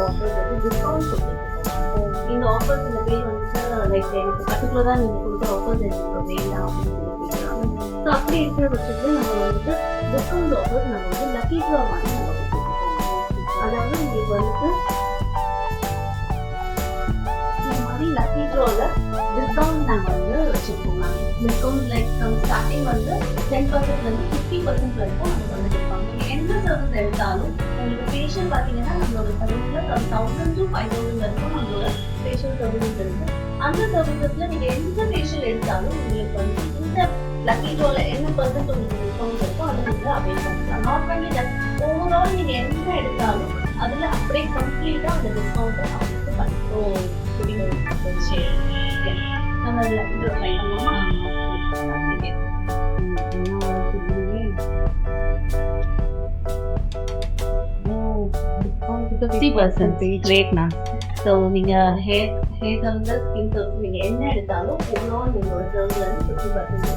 Offers வந்து discount கொடுத்துருக்கோம். இந்த ஆஃபர்ஸ் சில பேர் வந்துட்டு லைக் எனக்கு பர்டிகுலராக நீங்கள் கொடுக்குற ஆஃபர்ஸ் எனக்கு வேண்டாம் அப்படின்னு சொல்லி கேட்குறாங்க. ஸோ அப்படி இருக்கிற பட்சத்தில் நம்ம வந்துட்டு டிஸ்கவுண்ட் ஆஃபர்ஸ் நம்ம வந்து லக்கி ட்ரா மாதிரி நம்ம கொடுத்துருக்கோம். அதாவது உங்களுக்கு வந்துட்டு இந்த மாதிரி லக்கி ட்ராவில் டிஸ்கவுண்ட் நாங்கள் வந்து வச்சுருக்கோம். டிஸ்கவுண்ட் லைக் ஸ்டார்டிங் வந்து 10%லேருந்து 50% வரைக்கும் நமக்கு வந்து டிஸ்கவுண்ட். நீங்கள் எந்த சர்வீஸ் எடுத்தாலும் உங்களுக்கு ஃபேஷியல் பார்த்தீங்கன்னா நம்மளோட சர்வீஸில் 1000 to 5000 வரைக்கும் நம்மளோட ஃபேஷியல் சர்வீஸ் இருக்குது. அந்த சர்வீசஸில் நீங்கள் எந்த ஃபேஷியல் எடுத்தாலும் உங்களுக்கு வந்து இந்த லக்கி ட்ராவில் என்ன பர்சன்ட் உங்களுக்கு டிஸ்கவுண்ட் இருக்கோ அதை வந்து அவைல் பண்ணிக்கலாம். நாட் பண்ணி ஓவரால் நீங்கள் என்ன எடுத்தாலும் அதில் அப்படியே கம்ப்ளீட்டாக அந்த டிஸ்கவுண்ட்டை அவங்களுக்கு பண்ணிட்டோம். நம்ம லக்கி ட்ரா ட்ரை பண்ணுவோமா? 50% ரேட்னா. ஸோ நீங்கள் ஹேர் சர்வீஸ் ஸ்கின் சர்வீஸ் நீங்கள் என்ன எடுத்தாலும் ஓவரால் உங்களோட சர்வீஸ்ல இருந்து 50%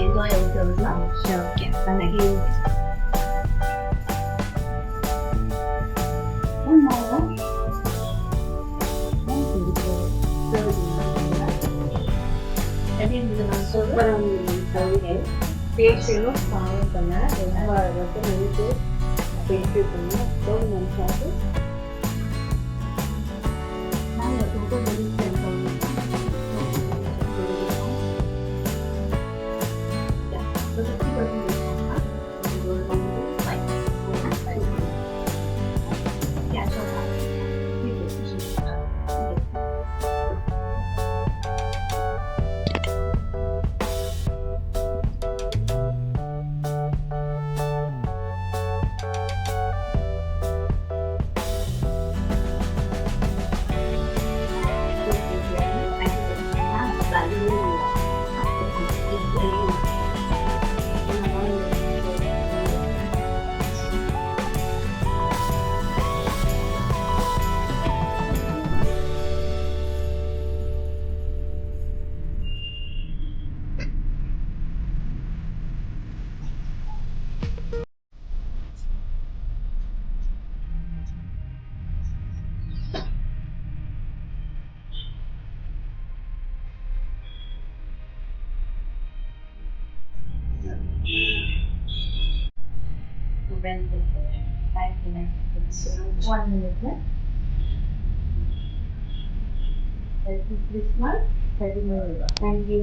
என்ஜாய் அவர் சர்வீஸ்னா. Okay, thank you. எப்படி இருந்தது நான் சொல்கிறேன்? ஃபேஷியலும் ஸ்பாவும் பண்ணேன். ரொம்ப வந்து நெருப்பு ஃபேஷியல் பண்ணேன். ரொம்ப நினச்சாச்சு நாங்கள் ரொம்ப வெளியே One minute. This one, 30 minutes. Thank you.